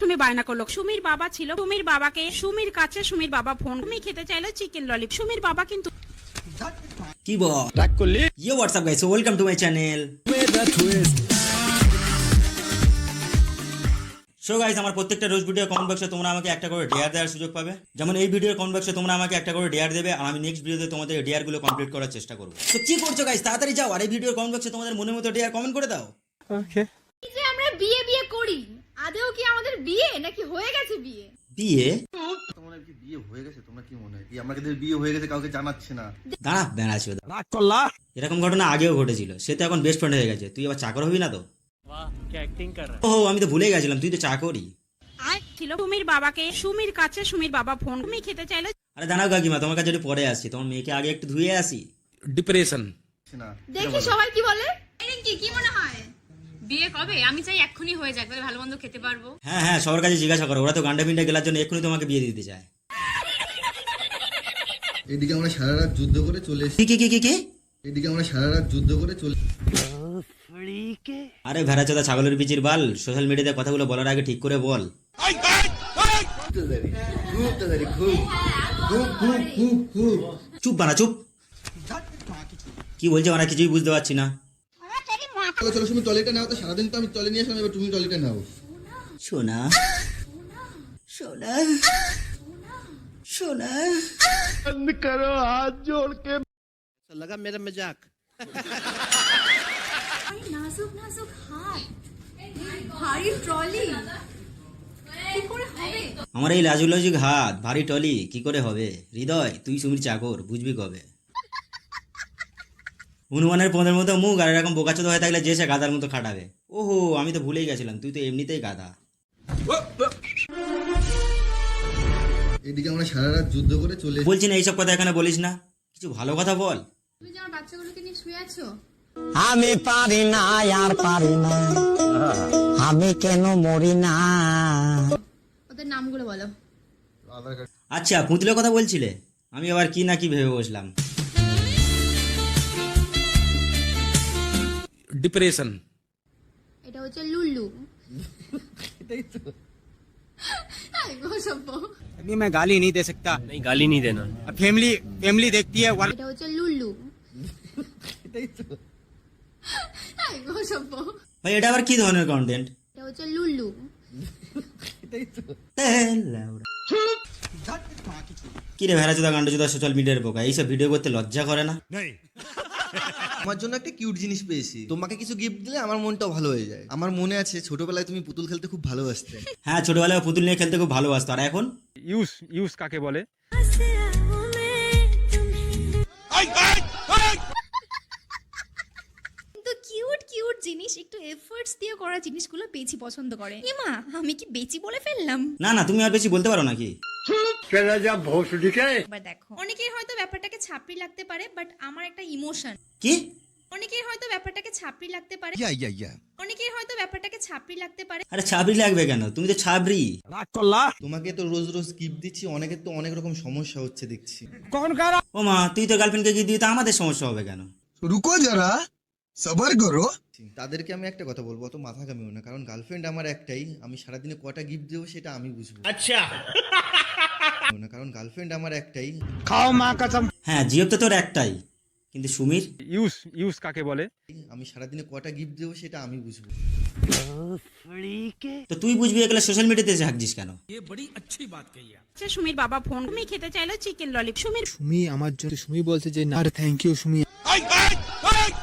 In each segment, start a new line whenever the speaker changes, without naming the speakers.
সুমি বায়না করলো, সুমির বাবা ছিল, সুমির বাবাকে সুমির কাছে সুমির বাবা ফোন, সুমি খেতে চাইলো চিকেন ললিপপ, সুমির বাবা কিন্তু
কি বল রাগ করলি। ইয়ে WhatsApp guys, welcome to my channel. So guys, আমার প্রত্যেকটা রোজ ভিডিও কমেন্ট বক্সে তোমরা আমাকে একটা করে ডেয়ার দেওয়ার সুযোগ পাবে। যেমন এই ভিডিওর কমেন্ট বক্সে তোমরা আমাকে একটা করে ডেয়ার দেবে, আর আমি নেক্সট ভিডিওতে তোমাদের ডেয়ার গুলো কমপ্লিট করার চেষ্টা করব। তো কি করছো গাইস, তাড়াতাড়ি যাও আর এই ভিডিওর কমেন্ট বক্সে তোমাদের মনের মতো ডেয়ার কমেন্ট করে দাও।
ওকে,
এই যে আমরা বিয়ে বিয়ে করি, আদেও কি আমাদের বিয়ে নাকি হয়ে গেছে বিয়ে?
বিয়ে?
তোমাদের কি বিয়ে হয়ে গেছে? তোমরা কি মনে হয় কি আমাদের বিয়ে হয়ে গেছে কাউকে জানাচ্ছে না?
দাঁড়া বেড়াচ্ছি,
রাগ করলা।
এরকম ঘটনা আগেও ঘটেছিল, সে তো এখন বেস্ট ফ্রেন্ড হয়ে গেছে। তুই আবার চাকর হবি না তো? ও আমি তো ভুলে গেছিলাম, তুই তো চাকরি
ছিল। সুমির বাবাকে সুমির কাছে সুমির বাবা ফোন, সুমি খেতে চাইলো।
আরে দাঁড়াও কাকিমা, তোমার কাছে একটু পরে আসছি, তোমার মেয়েকে আগে একটু ধুয়ে আসি।
ডিপ্রেশন
না
দেখি সবাই কি বলে।
কি মনে হয় বিয়ে কবে? আমি চাই এক্ষুনি হয়ে যাক, তাহলে ভালো মন্দ খেতে পারবো।
হ্যাঁ হ্যাঁ, সবার কাছে জিজ্ঞাসা করো, ওরা তো গান্ডা পিন্ডা গেলার জন্য এক্ষুনি তোমাকে বিয়ে দিতে চায়।
এদিকে আমরা সারা রাত যুদ্ধ করে চলে এসেছি।
কি কি কি কি?
এদিকে আমরা সারা রাত যুদ্ধ করে চলে
আরে ভেড়া চোদা ছাগলের বিচির বাল, সোশ্যাল মিডিয়াতে কথাগুলো বলার আগে ঠিক করে বল।
খুব তাড়াতাড়ি খুব খুব খুব খুব খুব
চুপ বানা চুপ। কি বলছে ওরা কিছুই বুঝতে পারছি না।
চলো চলো, তুমি টয়লেটে নাও তো, সারাদিন তো আমি টয়লেট নিয়ে আসলাম, এবার তুমি টয়লেটে নাও।
সোনা সোনা সোনা
করো হাত জোড় কে।
लगा मेरा मजाक।
নাজুক নাজুক হাত, ভারী ট্রলি, কি করে হবে?
আমার এই লাজুক হাত, ভারী টলি কি করে হবে? হৃদয়, তুই সুমির চাকর, বুঝবি কবে? হনুমানের পদের মতো মুখ, আর এরকম বোকাচোদ হয়ে থাকলে যে সে গাধার মতো খাটাবে। ওহো, আমি তো ভুলেই গেছিলাম, তুই তো এমনিতেই গাধা।
এদিকে আমরা সারা রাত যুদ্ধ করে চলে এসেছি।
বলছি না এইসব কথা এখানে বলিস না, কিছু ভালো কথা বল।
তুমি যে আমার বাচ্চাগুলোকে নিয়ে শুয়ে আছো,
আমি পারি না আর পারি না, আমি কেন মরি না।
ওদের নামগুলো বলো।
আধার কার্ড
আচ্ছা, পুঁতলের কথা বলছিলে, আমি আবার কি না কি ভেবে বসলাম।
ডিপ্রেশন।
এটা হচ্ছে লুল্লু। আই গো সব।
अभी मैं गाली नहीं दे सकता।
नहीं, गाली नहीं देना।
फैमिली फैमिली देखती है।
এটা হচ্ছে লুল্লু। আই গো সব।
ভাই এটা আবার কি ধরনের কন্টেন্ট?
এটা হচ্ছে লুল্লু।
কি রে ভেড়া চোদা গান্ড চোদা সোশ্যাল মিডিয়ার বোকা, এইসব ভিডিও করতে লজ্জা করে না?
আমার জন্য একটা কিউট জিনিস পেয়েছি। তোমাকে কিছু গিফট দিলে আমার মনটাও ভালো হয়ে যায়। আমার মনে আছে ছোটবেলায় তুমি পুতুল খেলতে খুব ভালোবাসতে।
হ্যাঁ, ছোটবেলায় পুতুল নিয়ে খেলতে খুব ভালোবাসতো, আর এখন
ইউজ ইউজ কাকে বলে?
কিন্তু কিউট কিউট জিনিস, একটু এফর্টস দিয়ে করা জিনিসগুলো বেশি পছন্দ করে। ইমা, আমি কি বেচি বলে ফেললাম?
না না, তুমি আর বেশি বলতে পারো নাকি?
এবার দেখো, অনেকের হয়তো ব্যাপারটাকে ছাপড়ি লাগতে পারে, বাট আমার একটা ইমোশন।
কি?
অনেকের হয়তো ব্যাপারটাকে ছাপড়ি লাগতে পারে, অনেকের হয়তো ব্যাপারটাকে ছাপড়ি লাগতে পারে।
আরে ছাবরি লাগবে কেন? তুমি তো ছাবরি।
রাগ করলা।
তোমাকে তো রোজ রোজ গিফট দিচ্ছি, অনেকের তো অনেক রকম সমস্যা হচ্ছে দেখছি।
कौन कह रहा?
ও মা, তুই তো গার্লফ্রেন্ডকে গিয়ে দিয়ে, তো আমাদের সমস্যা হবে কেন?
रुको जरा सबर करो।
তাদেরকে আমি একটা কথা বলবো, অত মাথা কামিও না, কারণ গার্লফ্রেন্ড আমার একটাই। আমি সারাদিনে কটা গিফট দেবো সেটা আমি বুঝবো। আচ্ছা না, কারণ গার্লফ্রেন্ড আমার একটাই।
खाओ माँ कसम।
হ্যাঁ, জিওপ তো তোর একটাই, কিন্তু সুমির।
ইউজ ইউজ কাকে বলে?
আমি সারাদিনে কটা গিফট দেবো সেটা আমি বুঝবো।
তো তুই বুঝবি, এগুলো সোশ্যাল মিডিয়াতে ঝাঁকছিস কেন?
সুমির বাবা ফোন, সুমি খেতে চাইলো চিকেন ললিপপ, সুমির
সুমি আমার জন্য সুমি বলছে যে না, থ্যাংক ইউ সুমি।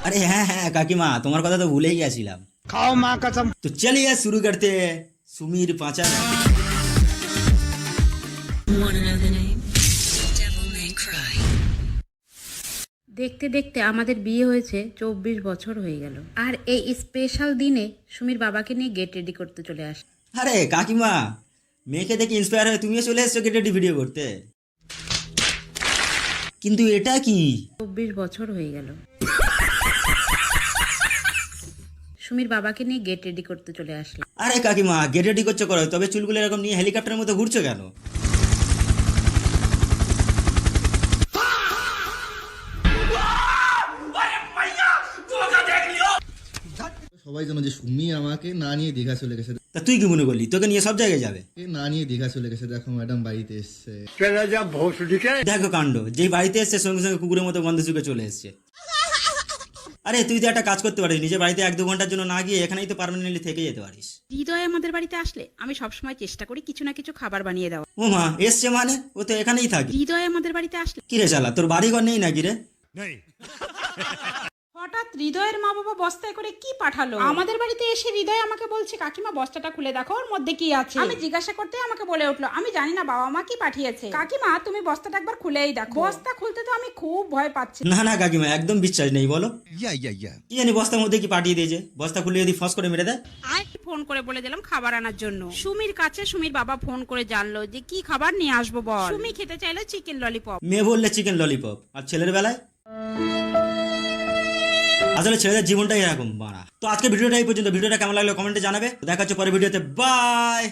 আরে হ্যাঁ হ্যাঁ কাকিমা, তোমার কথা তো ভুলেই গেছিলাম।
खाओ माँ कसम।
তো চলিয়ে শুরু করতে हैं সুমির পাঁচা।
দেখতে দেখতে আমাদের বিয়ে হয়েছে 24 বছর হয়ে গেল, আর এই স্পেশাল দিনে সুমির বাবাকে নিয়ে গেট রেডি করতে চলে আস।
আরে কাকিমা, মেয়েকে দেখে ইন্সপায়ার হয়ে তুমিও চলে এসছো গেট ভিডিও করতে, কিন্তু এটা কি?
24 বছর হয়ে গেল, সুমির বাবাকে নিয়ে গেট রেডি করতে চলে আসলাম।
আরে কাকিমা, গেট রেডি করছো করো, তবে চুলগুলো এরকম নিয়ে হেলিকপ্টারের মতো ঘুরছো কেন?
সবাই জানো যে সুমি আমাকে না নিয়ে দীঘা চলে গেছে,
তা তুই কি মনে করলি তোকে নিয়ে সব জায়গায় যাবে?
না নিয়ে দীঘা চলে গেছে। দেখো ম্যাডাম বাড়িতে এসছে।
দেখো কাণ্ড, যেই বাড়িতে এসছে সঙ্গে সঙ্গে কুকুরের মতো গন্ধ শুকে চলে এসছে। আরে তুই তো একটা কাজ করতে পারিস, নিজের বাড়িতে 1-2 ঘন্টার জন্য না গিয়ে এখানেই তো পার্মানেন্টলি থেকে যেতে পারিস।
হৃদয় আমাদের বাড়িতে আসলে আমি সবসময় চেষ্টা করি কিছু না কিছু খাবার বানিয়ে দেওয়া।
ও মা, এসছে মানে ও তো এখানেই থাকে।
হৃদয় আমাদের বাড়িতে আসলে
কিরে শালা, তোর বাড়ি ঘর নেই নাকি রে?
হঠাৎ হৃদয়ের মা বাবা বস্তায় করে কি পাঠালো আমাদের বাড়িতে এসে? হৃদয় আমাকে বলছে কাকিমা বস্তাটা খুলে দেখো ওর মধ্যে কি আছে। আমি জিজ্ঞাসা করতে আমাকে বলে উঠলো আমি জানি না বাবা মা কি পাঠিয়েছে। কাকিমা তুমি বস্তাটা একবার খুলেই দেখো। বস্তা খুলতে তো আমি খুব ভয় পাচ্ছি।
না না কাকিমা, একদম বিশ্বাস নেই। বলো
या
কি জানি বস্তার মধ্যে কি পাঠিয়ে দিয়েছে, বস্তা খুলে যদি ফস করে মেরে দেয়।
ফোন করে বলে দিলাম খাবার আনার জন্য। সুমির কাছে সুমির বাবা ফোন করে জানলো যে কি খাবার নিয়ে আসবো বল। সুমি খেতে চাইলো চিকেন ললিপপ।
মেয়ে বললে চিকেন ললিপপ, আর ছেলের বেলায় আসলে ছেলেদের জীবনটাই এরকম বাড়া। তো আজকে ভিডিওটা এই পর্যন্ত। ভিডিওটা কেমন লাগলো কমেন্টে জানাবে। দেখা হচ্ছে পরের ভিডিওতে, বাই।